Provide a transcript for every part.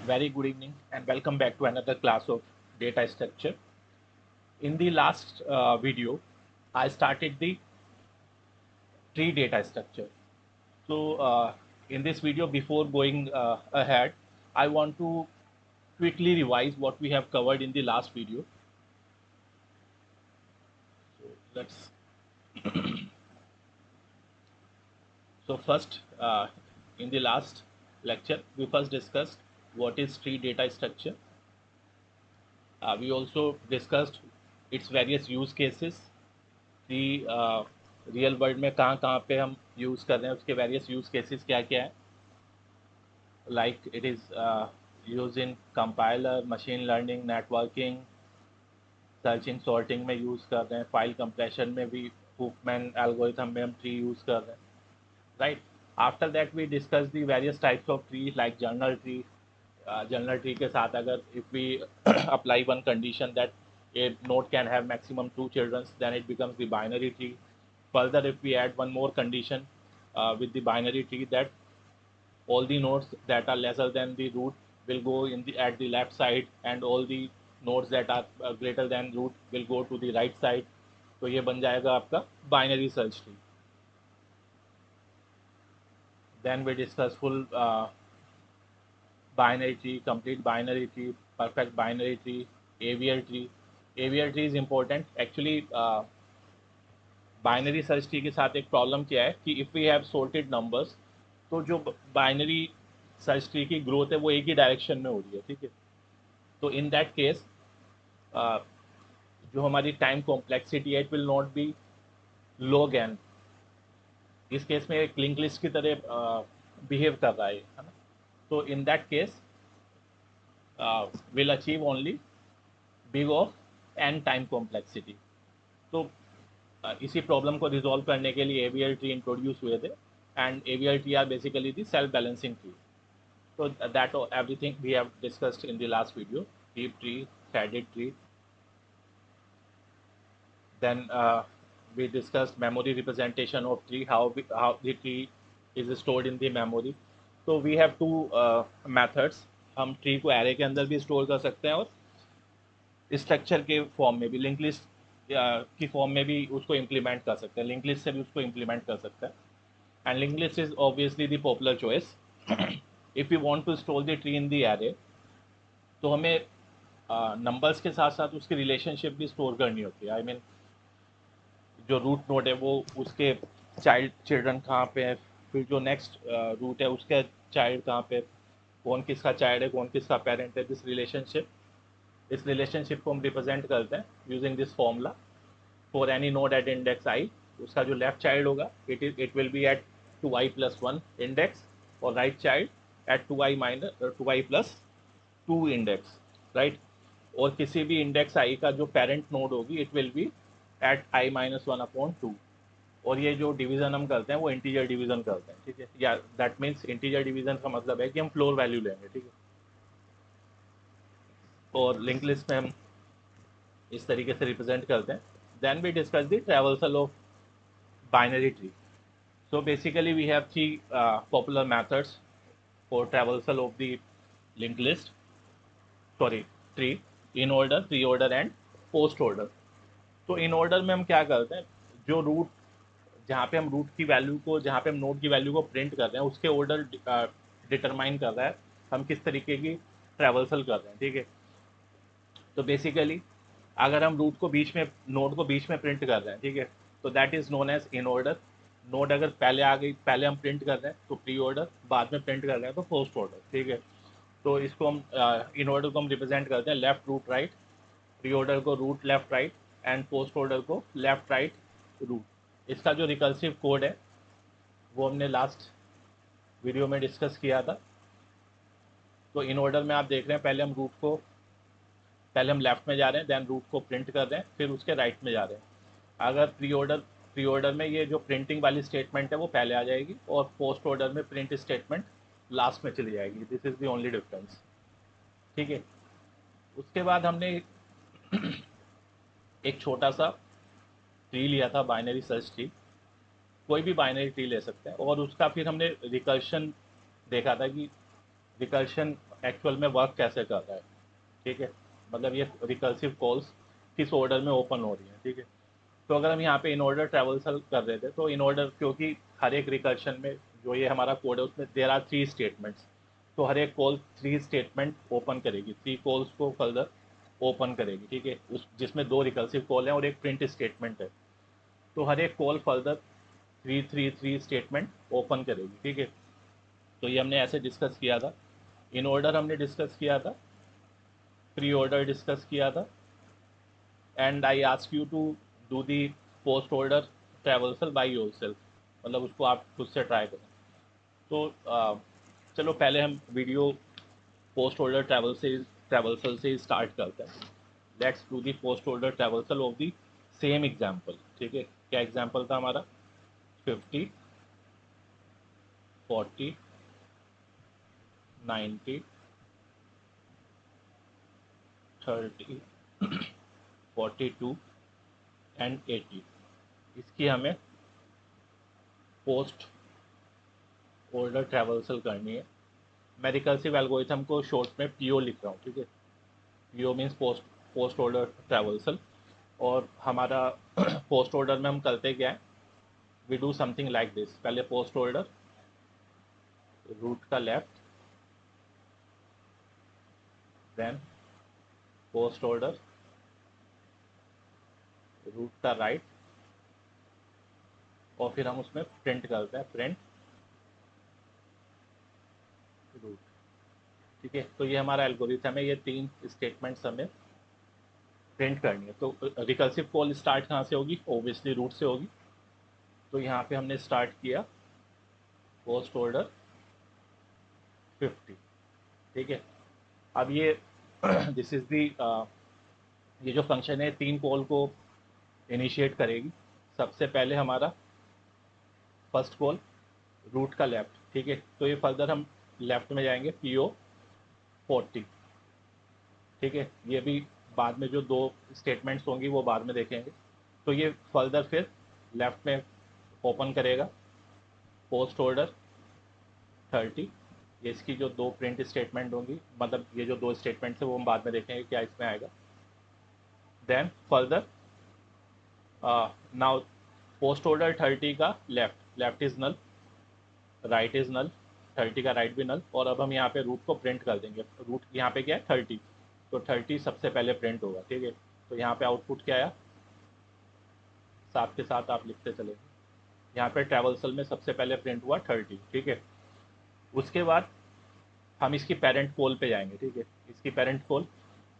Very good evening and welcome back to another class of data structure. In the last video, I started the tree data structure. So in this video, before going ahead, I want to quickly revise what we have covered in the last video. So let's. So first, in the last lecture, we first discussed what is tree data structure. We also discussed its various use cases, कि real world में कहाँ कहाँ पे हम use कर रहे हैं, उसके वेरियस यूज़ केसेस क्या क्या है. Like it is use in compiler, machine learning, networking, searching sorting में यूज़ कर रहे हैं, फाइल कंप्रेशन में भी हुकमैन एल्गोरिथम में हम ट्री यूज़ कर रहे हैं, right. After that we discuss the various types of tree like general tree. General tree के साथ अगर if we apply one condition that a node can have maximum 2 children, then it becomes the binary tree. Further, if we add one more condition with the binary tree, that all the nodes that are lesser than the root will go in the at the left side, and all the nodes that are greater than root will go to the right side. तो ये बन जाएगा आपका binary search tree. Then we discuss full binary tree, complete binary tree, perfect binary tree, AVL tree. AVL tree is important. Actually, binary search tree के साथ एक problem क्या है कि if we have sorted numbers, तो जो binary search tree की growth है वो एक ही डायरेक्शन में हो रही है, ठीक है. तो इन दैट केस जो हमारी टाइम कॉम्प्लेक्सिटी है, it will not be log n. इस केस में एक लिंक लिस्ट की तरह बिहेव कर रहा है ना. तो in that case will achieve only big of n time complexity. तो इसी प्रॉब्लम को रिजॉल्व करने के लिए AVL ट्री इंट्रोड्यूस हुए थे, and AVL tree are basically the self balancing tree. So that everything we have discussed in the last video: heap tree, shaded tree. Then we discussed memory representation of tree, how the tree is stored in the memory. So we have two methods. हम tree को array के अंदर भी store कर सकते हैं और structure के फॉर्म में भी, लिंक लिस्ट की फॉर्म में भी उसको इम्प्लीमेंट कर सकते हैं, लिंक लिस्ट से भी उसको इम्प्लीमेंट कर सकते हैं. And link list is obviously the popular choice. If you want to store the tree in the array, तो हमें नंबर्स के साथ साथ उसकी रिलेशनशिप भी स्टोर करनी होती है. आई मीन जो रूट नोड है वो उसके चिल्ड्रन कहाँ पे है, फिर जो नेक्स्ट रूट है उसके चाइल्ड कहाँ पे, कौन किसका चाइल्ड है, कौन किसका पेरेंट है. इस रिलेशनशिप को हम रिप्रेजेंट करते हैं using this formula. For any node at index i, उसका जो लेफ्ट चाइल्ड होगा it will be at 2i+1 index, और right child at 2i+2 index, right. और किसी भी इंडेक्स आई का जो पेरेंट नोड होगी it will be at i-1/2. और ये जो डिवीजन हम करते हैं वो इंटीजर डिवीजन करते हैं, ठीक है. या दैट मीन्स इंटीजर डिवीजन का मतलब है कि हम फ्लोर वैल्यू लेंगे, ठीक है. और लिंक लिस्ट में हम इस तरीके से रिप्रेजेंट करते हैं. Then we discuss the traversal of binary tree. So basically we have three popular methods for traversal of the linked list, sorry, tree: in order, pre-order and post order. तो in order में हम क्या करते हैं, जो root, जहाँ पे हम रूट की वैल्यू को, जहाँ पे हम नोड की वैल्यू को प्रिंट कर रहे हैं, उसके ऑर्डर डिटरमाइन कर रहा है हम किस तरीके की ट्रैवर्सल कर रहे हैं, ठीक है. तो बेसिकली अगर हम रूट को बीच में, नोड को बीच में प्रिंट कर रहे हैं, ठीक है, तो that is known as in order. Node अगर पहले आ गई, पहले हम प्रिंट कर रहे हैं तो प्री ऑर्डर, बाद में प्रिंट कर रहे हैं तो पोस्ट ऑर्डर, ठीक है. तो इसको हम इन ऑर्डर को हम रिप्रेजेंट करते हैं left root right, pre order को root left right, and post order को लेफ्ट राइट रूट. इसका जो रिकर्सिव कोड है वो हमने लास्ट वीडियो में डिस्कस किया था. तो इन ऑर्डर में आप देख रहे हैं, पहले हम लेफ्ट में जा रहे हैं, देन रूट को प्रिंट कर रहे हैं, फिर उसके राइट में जा रहे हैं. अगर प्री ऑर्डर में ये जो प्रिंटिंग वाली स्टेटमेंट है वो पहले आ जाएगी, और पोस्ट ऑर्डर में प्रिंट स्टेटमेंट लास्ट में चली जाएगी. This is the only difference, ठीक है. उसके बाद हमने एक छोटा सा ट्री लिया था, बाइनरी सर्च ट्री. कोई भी बाइनरी ट्री ले सकते हैं, और उसका फिर हमने रिकर्शन देखा था कि रिकर्शन एक्चुअल में वर्क कैसे कर रहा है, ठीक है, मतलब ये रिकर्सिव कॉल्स किस ऑर्डर में ओपन हो रही है, ठीक है। तो अगर हम यहाँ पे इन ऑर्डर ट्रेवल्सल कर रहे थे, तो इन ऑर्डर, क्योंकि हर एक रिकर्शन में जो ये हमारा कोड है उसमें देर आर 3 स्टेटमेंट्स, तो हर एक कॉल 3 स्टेटमेंट ओपन करेगी, 3 कॉल्स को फर्दर ओपन करेगी, ठीक है, उस जिसमें 2 रिकर्सिव कॉल हैं और एक प्रिंट स्टेटमेंट है। तो हर एक कॉल फर्दर 3 स्टेटमेंट ओपन करेगी, ठीक है। तो ये हमने ऐसे डिस्कस किया था। इन ऑर्डर हमने डिस्कस किया था, प्री ऑर्डर डिस्कस किया था, and I ask you to do the post order traversal by yourself, मतलब उसको आप खुद से ट्राई करें। तो चलो पहले हम वीडियो पोस्ट ऑर्डर ट्रेवल्सल से स्टार्ट करते हैं। Let's do the post order traversal of the same example, ठीक है। क्या एग्जाम्पल था हमारा? 50, 40, 90, 30, 42 एंड 80। इसकी हमें पोस्ट ऑर्डर ट्रेवल्सल करनी है। मैं रिकर्सिव एल्गोरिथम को शॉर्ट में पीओ लिख रहा हूँ, ठीक है। PO means post order traversal. और हमारा पोस्ट ऑर्डर में हम करते क्या है, we do something like this. पहले पोस्ट ऑर्डर रूट का left, then post order root का राइट, और फिर हम उसमें प्रिंट करते हैं, प्रिंट रूट, ठीक है। तो ये हमारा एल्गोरिथम है, ये 3 स्टेटमेंट्स हमें प्रिंट करनी है। तो रिकर्सिव कॉल स्टार्ट कहाँ से होगी? ओबियसली रूट से होगी। तो यहाँ पे हमने स्टार्ट किया पोस्ट ऑर्डर 50, ठीक है। अब ये दिस इज दी, ये जो फंक्शन है 3 कॉल को इनिशिएट करेगी। सबसे पहले हमारा फर्स्ट कॉल रूट का लेफ्ट, ठीक है। तो ये फर्दर हम लेफ्ट में जाएंगे, पीओ 40, ठीक है। ये भी बाद में जो 2 स्टेटमेंट्स होंगी वो बाद में देखेंगे। तो ये फर्दर फिर लेफ्ट में ओपन करेगा पोस्ट ऑर्डर 30। ये इसकी जो 2 प्रिंट स्टेटमेंट होंगी, मतलब ये जो 2 स्टेटमेंट्स है वो हम बाद में देखेंगे क्या इसमें आएगा। Then further now post order 30 का left, left is null, right is null, 30 का राइट भी नल। और अब हम यहाँ पे रूट को प्रिंट कर देंगे। रूट यहाँ पे क्या है? 30। तो 30 सबसे पहले प्रिंट होगा, ठीक है। तो यहाँ पे आउटपुट क्या आया, साथ के साथ आप लिखते चलेंगे। यहाँ पे ट्रेवल्सल में सबसे पहले प्रिंट हुआ 30, ठीक है। उसके बाद हम इसकी पेरेंट कॉल पे जाएंगे, ठीक है। इसकी पेरेंट कॉल,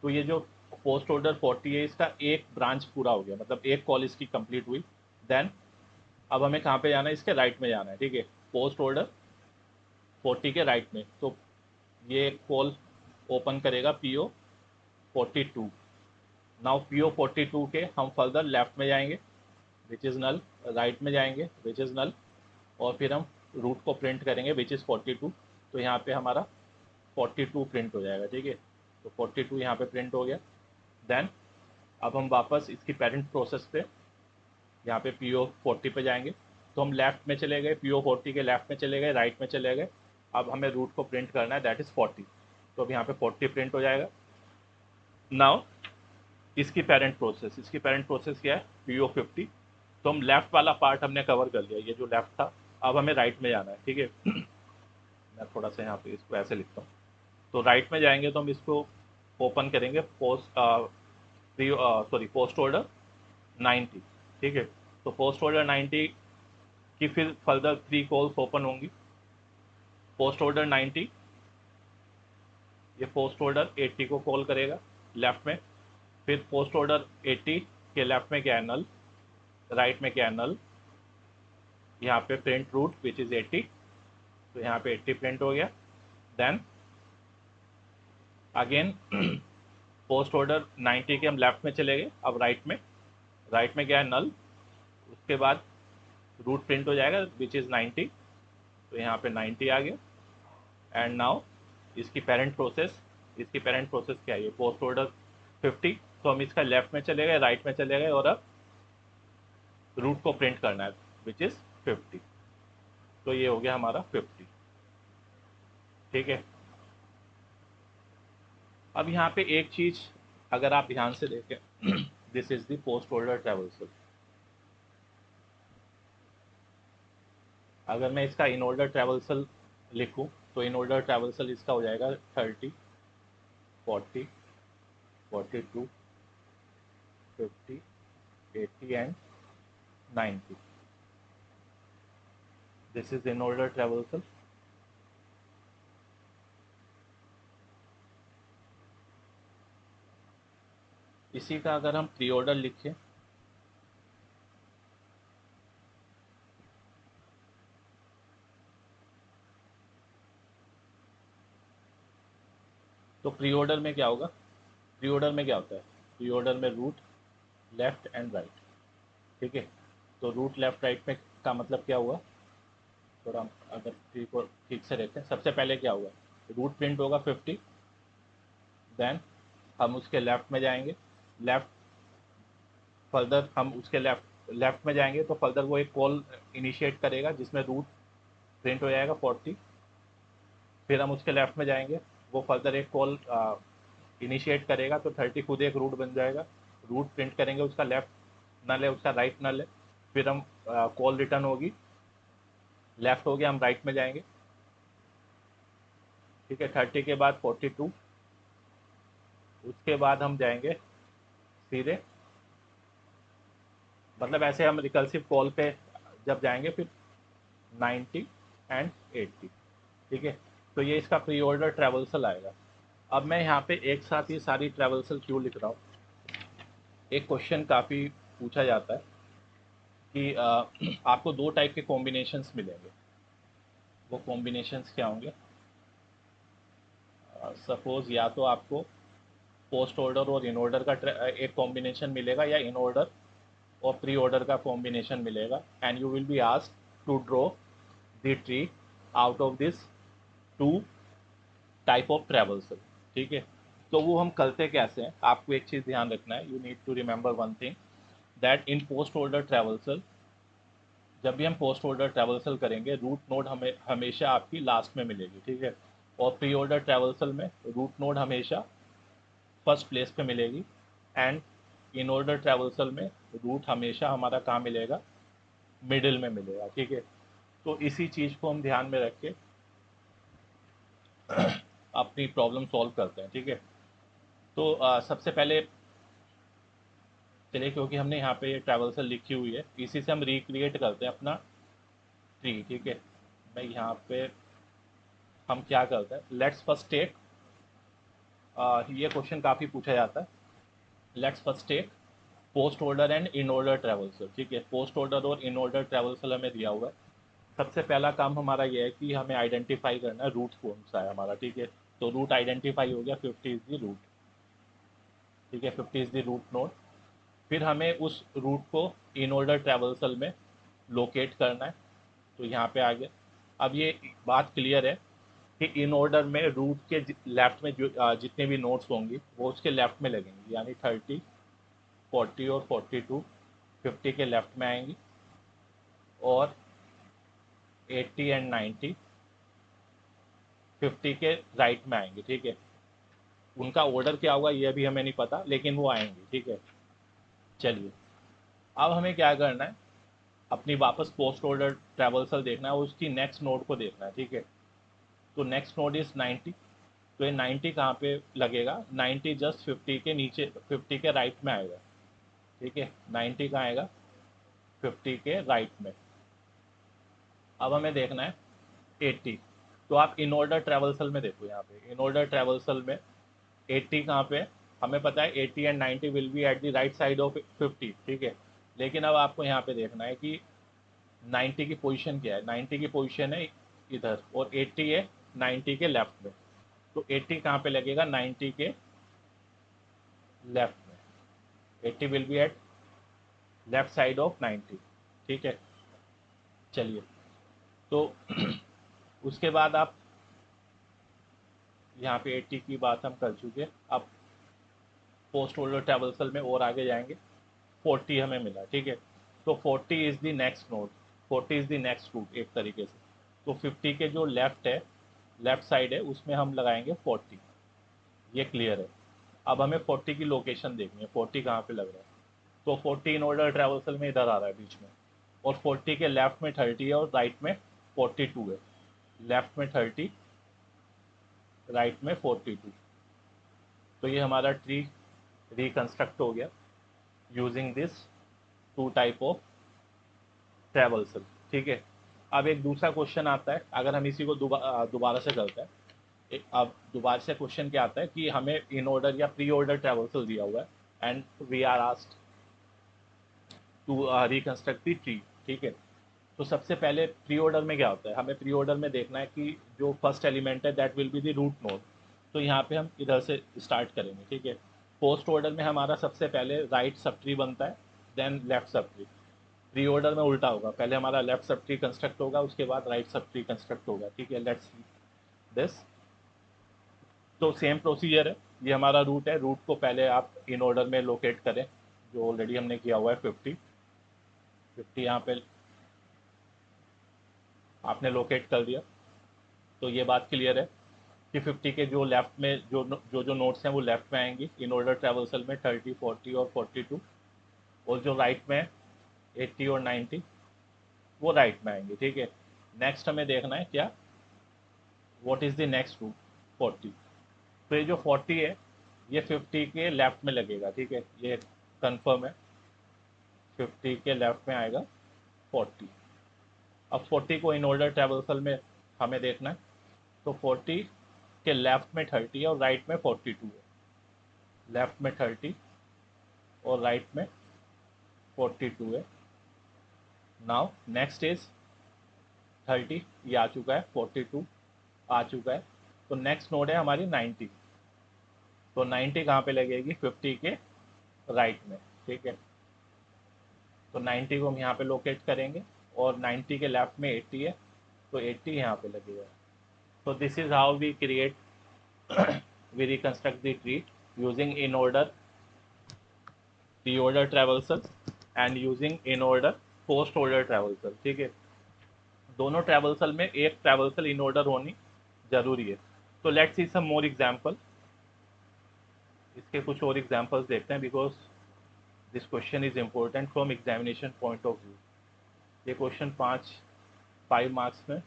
तो ये जो पोस्ट ऑर्डर 40 है इसका एक ब्रांच पूरा हो गया, मतलब एक कॉल इसकी कंप्लीट हुई। देन अब हमें कहाँ पे जाना है? इसके राइट में जाना है, ठीक है। पोस्ट ऑर्डर 40 के राइट में, तो ये कॉल ओपन करेगा पीओ 42। नाउ पीओ 42 के हम फर्दर लेफ्ट में जाएंगे विच इज़ नल, राइट में जाएंगे विच इज़ नल, और फिर हम रूट को प्रिंट करेंगे विच इज़ 42। तो यहाँ पे हमारा 42 प्रिंट हो जाएगा, ठीक है। तो 42 यहाँ पे प्रिंट हो गया। देन अब हम वापस इसकी पेरेंट प्रोसेस पे, यहाँ पे पी ओ 40 पे जाएंगे। तो हम लेफ्ट में चले गए, पी ओ 40 के लेफ्ट में चले गए, राइट में चले गए। अब हमें रूट को प्रिंट करना है, दैट इज़ 40। तो अब यहाँ पे 40 प्रिंट हो जाएगा। नाउ इसकी पेरेंट प्रोसेस क्या है? P O 50। तो हम लेफ्ट वाला पार्ट हमने कवर कर लिया, ये जो लेफ्ट था। अब हमें राइट में जाना है, ठीक है। मैं थोड़ा सा यहाँ पे इसको ऐसे लिखता हूँ। तो राइट में जाएंगे तो हम इसको ओपन करेंगे पोस्ट ऑर्डर 90, ठीक है। तो पोस्ट ऑर्डर 90 की फिर फर्दर 3 कॉल्स ओपन होंगी। पोस्ट ऑर्डर 90 ये पोस्ट ऑर्डर 80 को कॉल करेगा लेफ्ट में। फिर पोस्ट ऑर्डर 80 के लेफ्ट में क्या है? नल, राइट में क्या है? नल। यहाँ पे प्रिंट रूट विच इज़ 80, तो यहाँ पे 80 प्रिंट हो गया। देन अगेन पोस्ट ऑर्डर 90 के हम लेफ्ट में चले गए, अब राइट में क्या है? नल। उसके बाद रूट प्रिंट हो जाएगा विच इज़ 90, तो यहाँ पे 90 आ गया। एंड नाउ इसकी पेरेंट प्रोसेस क्या है? ये पोस्ट ऑर्डर 50। तो हम इसका लेफ्ट में चले गए, राइट में चले गए, और अब रूट को प्रिंट करना है विच इज़ 50। तो ये हो गया हमारा 50, ठीक है। अब यहाँ पे एक चीज अगर आप ध्यान से देखें, this is the post order traversal. अगर मैं इसका इन ऑर्डर ट्रेवल्सल लिखूं तो इन ऑर्डर ट्रेवल्सल इसका हो जाएगा 30, 40, 42, 50, 80 and 90। This is in order traversal. इसी का अगर हम प्री ऑर्डर लिखें तो प्री ऑर्डर में क्या होगा? प्री ऑर्डर में क्या होता है? प्री ऑर्डर में रूट, लेफ्ट एंड राइट। ठीक है, तो रूट लेफ्ट राइट में का मतलब क्या हुआ? थोड़ा हम अगर ट्री को ठीक से देखें, सबसे पहले क्या होगा? रूट प्रिंट होगा 50, देन हम उसके लेफ्ट में जाएंगे, लेफ्ट फर्दर हम उसके लेफ्ट लेफ्ट में जाएंगे तो फर्दर वो एक कॉल इनिशिएट करेगा जिसमें रूट प्रिंट हो जाएगा 40। फिर हम उसके लेफ्ट में जाएंगे, वो फर्दर एक कॉल इनिशिएट करेगा तो 30 खुद एक रूट बन जाएगा। रूट प्रिंट करेंगे, उसका लेफ्ट नल है, उसका राइट नल है। फिर हम कॉल रिटर्न होगी, लेफ्ट हो गया, हम राइट में जाएंगे। ठीक है, 30 के बाद 42, उसके बाद हम जाएंगे सीधे, मतलब ऐसे हम रिकल्सिव कॉल पे जब जाएंगे फिर 90 एंड 80। ठीक है, तो ये इसका प्री ऑर्डर ट्रेवल्सल आएगा। अब मैं यहाँ पे एक साथ ये सारी ट्रेवल्सल क्यों लिख रहा हूँ? एक क्वेश्चन काफ़ी पूछा जाता है कि आपको दो टाइप के कॉम्बिनेशंस मिलेंगे। वो कॉम्बिनेशंस क्या होंगे? सपोज या तो आपको पोस्ट ऑर्डर और इन ऑर्डर का एक कॉम्बिनेशन मिलेगा, या इन ऑर्डर और प्री ऑर्डर का कॉम्बिनेशन मिलेगा, and you will be asked to draw the tree out of this two type of traversal. ठीक है, तो वो हम करते कैसे हैं? आपको एक चीज़ ध्यान रखना है, you need to remember one thing, that in post order traversal, जब भी हम पोस्ट ऑर्डर ट्रेवल्सल करेंगे, रूट नोड हमें हमेशा आपकी लास्ट में मिलेगी। ठीक है, और प्री ऑर्डर ट्रेवल्सल में रूट नोड हमेशा फर्स्ट प्लेस पे मिलेगी, एंड इन ऑर्डर ट्रेवल्सल में रूट हमेशा हमारा कहाँ मिलेगा? मिडिल में मिलेगा। ठीक है, तो इसी चीज़ को हम ध्यान में रख के अपनी प्रॉब्लम सॉल्व करते हैं। ठीक है, तो सबसे पहले चलिए, क्योंकि हमने यहाँ पे ये ट्रेवल्सल लिखी हुई है, इसी से हम रिक्रिएट करते हैं अपना ट्री। ठीक है, मैं यहाँ पे हम क्या करते हैं, लेट्स फर्स्ट टेक, ये क्वेश्चन काफ़ी पूछा जाता है, let's first take post order and in order traversal. ठीक है, पोस्ट ऑर्डर और इन ऑर्डर ट्रेवल्सल हमें दिया हुआ है। सबसे पहला काम हमारा ये है कि हमें आइडेंटिफाई करना है रूट कौन सा है हमारा। ठीक है, तो रूट आइडेंटिफाई हो गया, 50 इज द रूट। ठीक है, 50 इज द रूट नोड। फिर हमें उस रूट को इन ऑर्डर ट्रेवल्सल में लोकेट करना है, तो यहाँ पे आ गया। अब ये बात क्लियर है कि इन ऑर्डर में रूट के लेफ्ट में जो जितने भी नोट्स होंगी वो उसके लेफ्ट में लगेंगी, यानी 30, 40 और 42 50 के लेफ्ट में आएंगी, और 80 एंड 90 50 के राइट में आएंगे। ठीक है, उनका ऑर्डर क्या होगा ये भी हमें नहीं पता, लेकिन वो आएंगे। ठीक है, चलिए, अब हमें क्या करना है, अपनी वापस पोस्ट ऑर्डर ट्रेवल्सल देखना है, उसकी नेक्स्ट नोड को देखना है। ठीक है, तो नेक्स्ट नोड इज 90, तो ये 90 कहाँ पे लगेगा? 90 जस्ट 50 के नीचे, 50 के राइट में आएगा। ठीक है, 90 कहाँ आएगा? 50 के राइट में। अब हमें देखना है 80, तो आप इन ऑर्डर ट्रेवल्सल में देखो, यहाँ पे इन ऑर्डर ट्रेवल्सल में 80 कहाँ पे है? हमें पता है 80 and 90 will be at the right side of 50। ठीक है, लेकिन अब आपको यहाँ पे देखना है कि 90 की पोजीशन क्या है। 90 की पोजीशन है इधर, और 80 है 90 के लेफ्ट में, तो 80 कहाँ पे लगेगा? 90 के लेफ्ट में। 80 will be at left side of 90। ठीक है, चलिए, तो उसके बाद आप यहाँ पे 80 की बात हम कर चुके हैं। अब पोस्ट होल्डर ट्रेवल्सल में और आगे जाएंगे, 40 हमें मिला। ठीक है, तो 40 is the next node, 40 is the next root एक तरीके से। तो 50 के जो लेफ्ट है, लेफ्ट साइड है, उसमें हम लगाएंगे 40। ये क्लियर है। अब हमें 40 की लोकेशन देखनी है, 40 कहाँ पे लग रहा है। तो 40 इन ऑर्डर ट्रेवल्सल में इधर आ रहा है बीच में, और 40 के लेफ्ट में 30 है और राइट में 42 है। लेफ्ट में 30, राइट में 42। तो ये हमारा ट्री रिकंस्ट्रक्ट हो गया using this two type of traversal. ठीक है। अब एक दूसरा क्वेश्चन आता है, अगर हम इसी को दोबारा से करते हैं। अब दोबारा से क्वेश्चन क्या आता है कि हमें इन ऑर्डर या प्री ऑर्डर ट्रेवल्सल दिया हुआ है and we are asked to reconstruct the tree. ठीक है। तो सबसे पहले प्री ऑर्डर में क्या होता है, हमें प्री ऑर्डर में देखना है कि जो फर्स्ट एलिमेंट है that will be the root node. तो यहाँ पे हम इधर से स्टार्ट करेंगे। ठीक है। पोस्ट ऑर्डर में हमारा सबसे पहले राइट सब ट्री बनता है, then left subtree. Pre order में उल्टा होगा, पहले हमारा लेफ्ट सब ट्री कंस्ट्रक्ट होगा, उसके बाद राइट सब ट्री कंस्ट्रक्ट होगा। ठीक है। Let's see this. तो सेम प्रोसीजर है, ये हमारा रूट है। रूट को पहले आप इन ऑर्डर में लोकेट करें, जो ऑलरेडी हमने किया हुआ है। 50 यहाँ पे आपने लोकेट कर दिया। तो ये बात क्लियर है कि 50 के जो लेफ्ट में जो नोट्स हैं वो लेफ्ट में आएंगी इन ऑर्डर ट्रेवल्सल में, 30, 40 और 42। और जो राइट में 80 और 90 वो राइट में आएंगे। ठीक है। नेक्स्ट हमें देखना है क्या, what is the next root, 40। तो ये जो 40 है ये 50 के लेफ्ट में लगेगा। ठीक है, ये कंफर्म है। 50 के लेफ्ट में आएगा 40। अब 40 को इन ऑर्डर ट्रेवल्सल में हमें देखना है। तो 40 के लेफ्ट में 30 है और राइट में 42 है। लेफ्ट में 30 और राइट में 42 है। नाउ नेक्स्ट इज 30, ये आ चुका है, 42 आ चुका है। तो नेक्स्ट नोड है हमारी 90। तो 90 कहाँ पे लगेगी, 50 के राइट में। ठीक है। तो 90 को हम यहाँ पे लोकेट करेंगे, और 90 के लेफ्ट में 80 है, तो 80 यहाँ पे लगेगा। तो this is how we create we reconstruct the tree using in order pre-order traversal and using in order post order traversal। ठीक है। दोनों ट्रेवल्सल में एक ट्रेवल्सल इन ऑर्डर होनी जरूरी है। तो let's see some more example. इसके कुछ और एग्जांपल्स देखते हैं, because this question is important from examination point of view. ये क्वेश्चन 5 मार्क्स में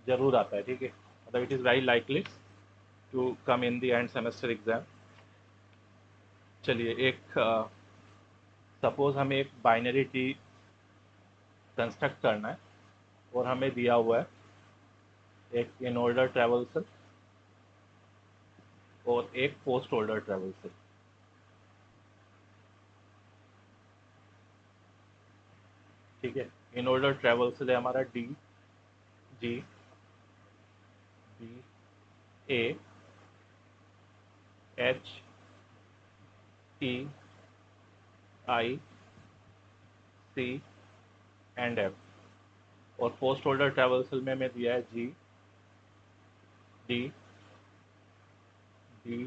जरूर आता है। ठीक है, मतलब it is very likely to come in the end semester exam. चलिए, एक सपोज हमें एक बाइनरी ट्री कंस्ट्रक्ट करना है, और हमें दिया हुआ है एक इन ऑर्डर ट्रेवल्सल और एक पोस्ट ऑर्डर ट्रेवल्सल। ठीक है। इन ऑर्डर ट्रेवल्सल है हमारा D, G, B, A, H, E, I, C and F. और पोस्ट ऑर्डर ट्रेवल्सल में हमें दिया है G, D, B,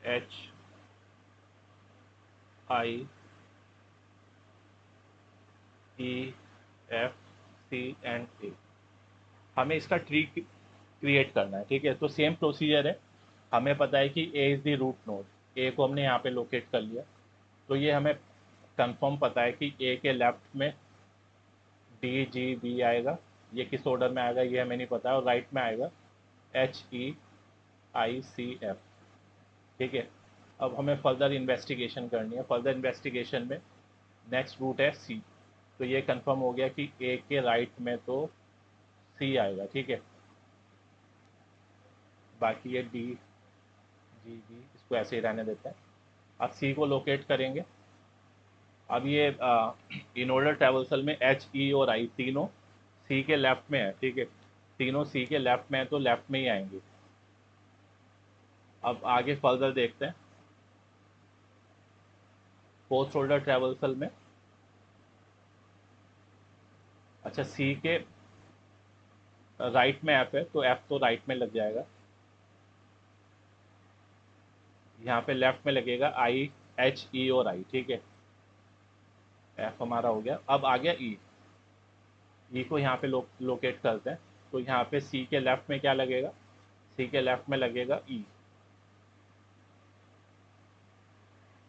H, I, E, F, C and A. हमें इसका ट्री क्रिएट करना है। ठीक है। तो सेम प्रोसीजर है, हमें पता है कि A is the root node. A को हमने यहाँ पे लोकेट कर लिया। तो ये हमें कंफर्म पता है कि ए के लेफ्ट में डी, जी, बी आएगा। ये किस ऑर्डर में आएगा ये हमें नहीं पता है। और राइट में आएगा H, E, I, C, F. ठीक है। अब हमें फर्दर इन्वेस्टिगेशन करनी है। फर्दर इन्वेस्टिगेशन में नेक्स्ट रूट है सी। तो ये कंफर्म हो गया कि ए के राइट में तो सी आएगा। ठीक है। बाकी ये डी, जी, बी, इसको ऐसे ही रहने देते हैं। अब सी को लोकेट करेंगे। अब ये इन ऑर्डर ट्रेवल्सल में एच, ई और आई तीनों सी के लेफ्ट में है। ठीक है। तीनों सी के लेफ्ट में है, तो लेफ्ट में ही आएंगे। अब आगे फर्दर देखते हैं। पोस्ट ऑर्डर ट्रेवल्सल में, अच्छा, सी के राइट में एफ है, तो एफ तो राइट में लग जाएगा। यहाँ पे लेफ्ट में लगेगा आई, एच, ई और आई। ठीक है। एफ हमारा हो गया। अब आ गया ई। ई को यहाँ पे लोकेट करते हैं। तो यहाँ पे सी के लेफ्ट में क्या लगेगा, सी के लेफ्ट में लगेगा ई।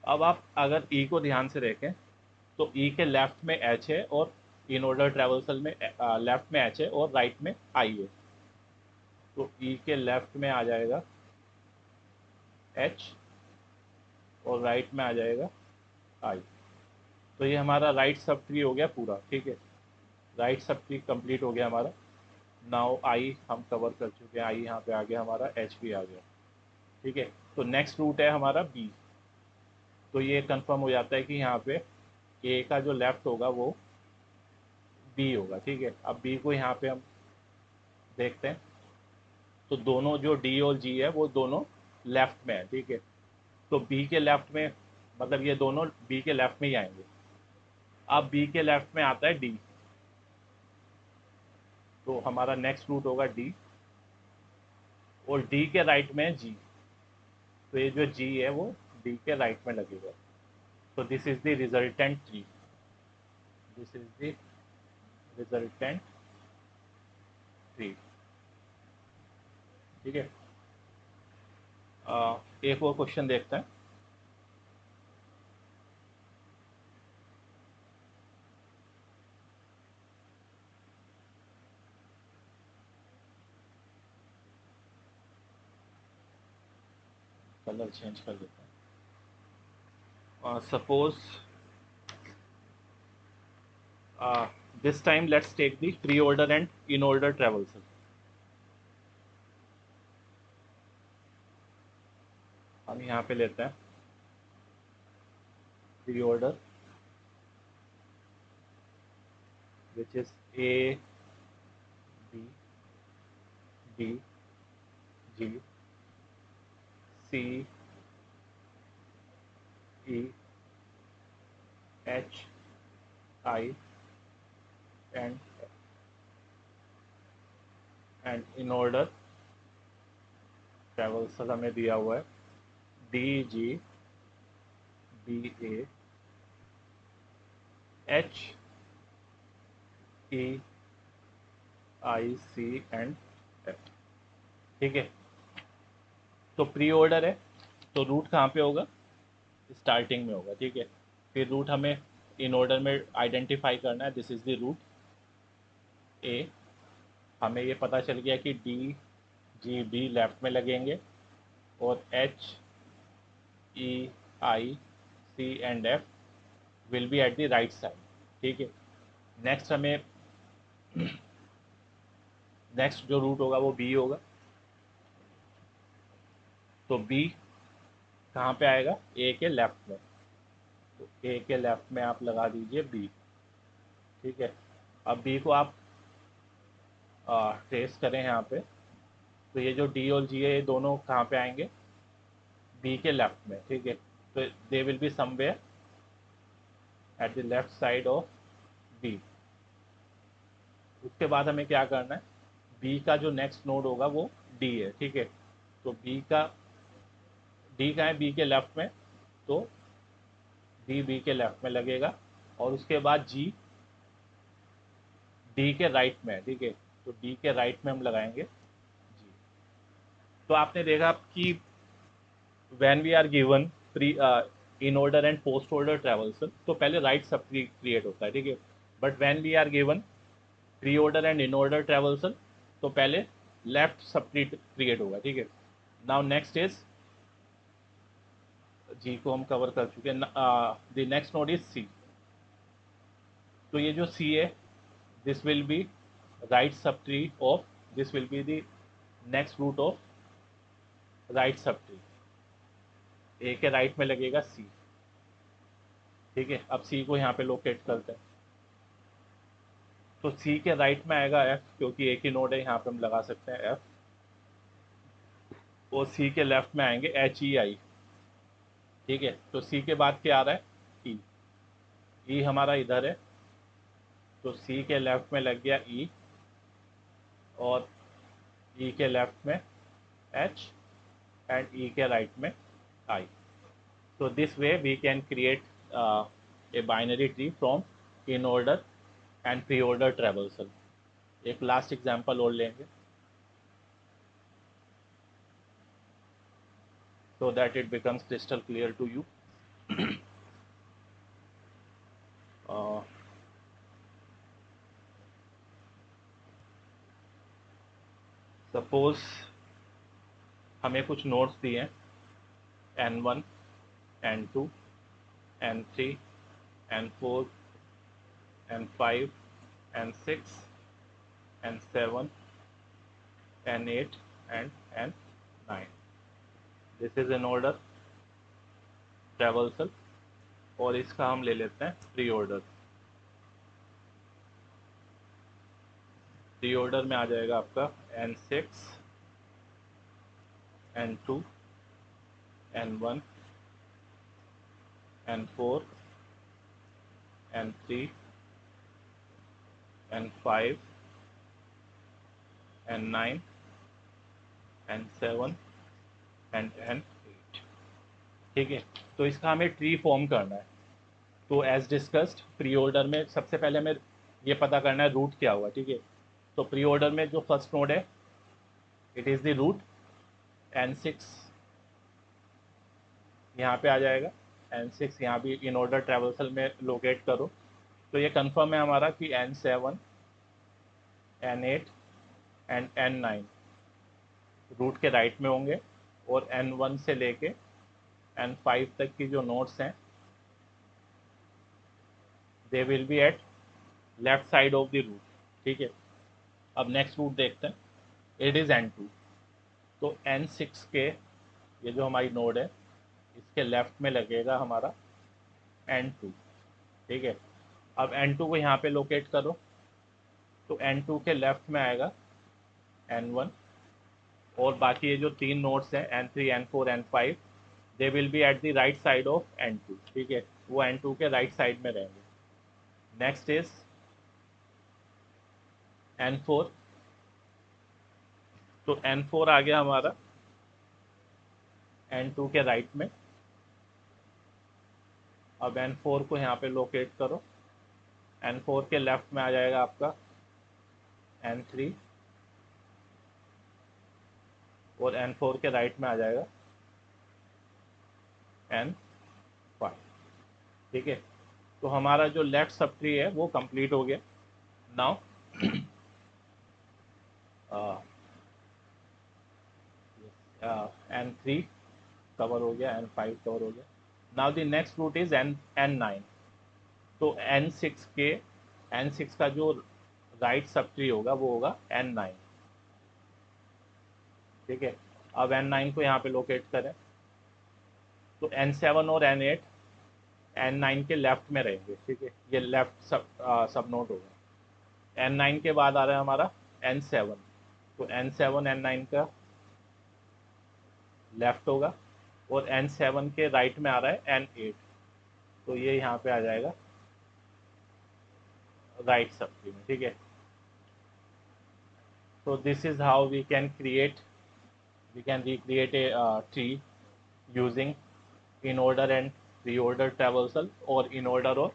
अब आप अगर ई को ध्यान से देखें तो ई के लेफ्ट में एच है और इन ऑर्डर ट्रेवल्सल में लेफ्ट में एच है और राइट में आई है। तो ई के लेफ्ट में आ जाएगा एच और राइट में आ जाएगा आई। तो ये हमारा राइट सब ट्री हो गया पूरा, ठीक है, राइट सब ट्री कंप्लीट हो गया हमारा। नाउ आई हम कवर कर चुके हैं, आई यहाँ पे आ गया हमारा, एच भी आ गया, ठीक है। तो नेक्स्ट रूट है हमारा बी। तो ये कंफर्म हो जाता है कि यहाँ पे ए का जो लेफ्ट होगा वो बी होगा, ठीक है। अब बी को यहाँ पे हम देखते हैं, तो दोनों जो डी और जी है वो दोनों लेफ्ट में है, ठीक है। तो बी के लेफ्ट में, मतलब ये दोनों बी के लेफ्ट में ही आएंगे। अब बी के लेफ्ट में आता है डी, तो हमारा नेक्स्ट रूट होगा डी, और डी के राइट में है जी। तो ये जो जी है वो डी के राइट में लगेगा। तो this is the resultant tree, this is the resultant tree, ठीक है। एक और क्वेश्चन देखते हैं। कलर चेंज कर देते हैं। Suppose this time let's take the pre-order and in-order traversal. हम यहाँ पे लेते हैं pre-order which is A, B, D, G, C, E, H, I and F. And in order traversal हमें दिया हुआ है D, G, B, A, H, E, I, C and F, ठीक है। तो प्री ऑर्डर है, तो रूट कहाँ पे होगा, स्टार्टिंग में होगा, ठीक है। फिर रूट हमें इन ऑर्डर में आइडेंटिफाई करना है, दिस इज द रूट ए। हमें ये पता चल गया कि डी जी बी लेफ्ट में लगेंगे और H E I C and F will be at the right side, ठीक है। नेक्स्ट हमें नेक्स्ट जो रूट होगा वो बी होगा। तो बी कहाँ पे आएगा, ए के लेफ्ट में। तो ए के लेफ्ट में आप लगा दीजिए बी, ठीक है। अब बी को आप ट्रेस करें यहाँ पे, तो ये जो डी और जी है ये दोनों कहाँ पे आएंगे, बी के लेफ्ट में, ठीक है। तो they will be somewhere at the left side of B. उसके बाद हमें क्या करना है, बी का जो नेक्स्ट नोड होगा वो डी है, ठीक है। तो डी का है बी के लेफ्ट में, तो डी बी के लेफ्ट में लगेगा। और उसके बाद जी डी के राइट में है, ठीक है। तो डी के राइट में हम लगाएंगे जी। तो आपने देखा कि when we are given pre in order and post order traversal, तो पहले राइट सब ट्री क्रिएट होता है, ठीक है। But when we are given pre order and in order traversal, तो पहले लेफ्ट सब ट्री क्रिएट होगा, ठीक है। नाउ नेक्स्ट इज जी को हम कवर कर चुके हैं। The next node is C. तो ये जो सी है, this will be right subtree of, this will be the next root of right subtree. A के राइट में लगेगा सी, ठीक है। अब सी को यहाँ पे लोकेट करते हैं, तो सी के राइट में आएगा एफ, क्योंकि एक ही नोड है, यहाँ पे हम लगा सकते हैं एफ। और सी के लेफ्ट में आएंगे एच ई आई, ठीक है। तो सी के बाद क्या आ रहा है, ई। ई हमारा इधर है, तो सी के लेफ्ट में लग गया ई, और ई के लेफ्ट में एच एंड ई के राइट में आई। So this way we can create a binary tree from in order and pre-order traversal. एक लास्ट एग्जांपल और लेंगे so that it becomes crystal clear to you. uh, Suppose हमें कुछ notes दिए हैं N1, N2, N3, N4, N5, N6, N7, N8 and N9. This is in order traversal और इसका हम ले लेते हैं प्री ऑर्डर. प्री ऑर्डर में आ जाएगा आपका N6, N2, N1, N4, N3, N5, N9, N7 and N8. ठीक है, तो इसका हमें ट्री फॉर्म करना है. तो एज डिस्कस्ड प्री ऑर्डर में सबसे पहले हमें ये पता करना है रूट क्या हुआ. ठीक है, तो प्री ऑर्डर में जो फर्स्ट नोड है it is the root N6 यहाँ पे आ जाएगा. N6 यहाँ भी इन ऑर्डर ट्रेवल्सल में लोकेट करो. तो ये कंफर्म है हमारा कि N7, N8 and N9 root के राइट में होंगे और N1 से लेके N5 तक की जो नोड्स हैं they will be at left side of the root. ठीक है, अब नेक्स्ट रूट देखते हैं. It is N2. तो N6 के ये जो हमारी नोड है इसके लेफ्ट में लगेगा हमारा N2. ठीक है, अब N2 को यहाँ पे लोकेट करो. तो N2 के लेफ्ट में आएगा N1 और बाकी ये जो तीन नोड्स हैं N3, N4, N5 they will be at the right side of N2. ठीक है, वो N2 के राइट साइड में रहेंगे. Next is N4. तो N4 आ गया हमारा N2 के राइट में. अब N4 को यहाँ पे लोकेट करो. N4 के लेफ्ट में आ जाएगा आपका N3 और N4 के राइट में आ जाएगा N5. ठीक है, तो हमारा जो लेफ्ट सब ट्री है वो कंप्लीट हो गया. नाउ N3 कवर हो गया, N5 कवर हो गया. Now the next root is N9. तो N6 का जो राइट सब ट्री होगा वो होगा N9. ठीक है, अब N9 को यहाँ पे लोकेट करें. तो N7 और N8 N9 के लेफ्ट में रहेंगे. ठीक है, ये लेफ्ट सब नोड होगा. N9 के बाद आ रहा है हमारा N7. तो N7 N9 का लेफ्ट होगा और N7 के राइट में आ रहा है N8. तो ये यहाँ पे आ जाएगा राइट सब ट्री में. ठीक है, so this is how we can recreate a tree using in order and reorder traversal or in order or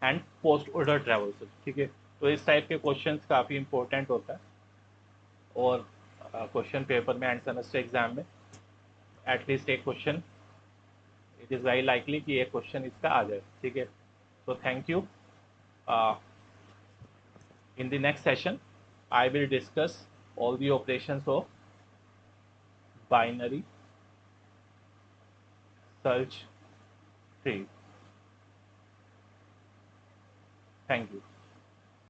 and post order traversal. ठीक है, तो इस टाइप के क्वेश्चंस काफ़ी इंपॉर्टेंट होता है और क्वेश्चन पेपर में एंड सेमेस्टर एग्जाम में एटलीस्ट एक question it is very likely कि एक क्वेश्चन इसका आ जाए. ठीक है, तो thank you. In the next session, I will discuss all the operations of binary search tree. Thank you.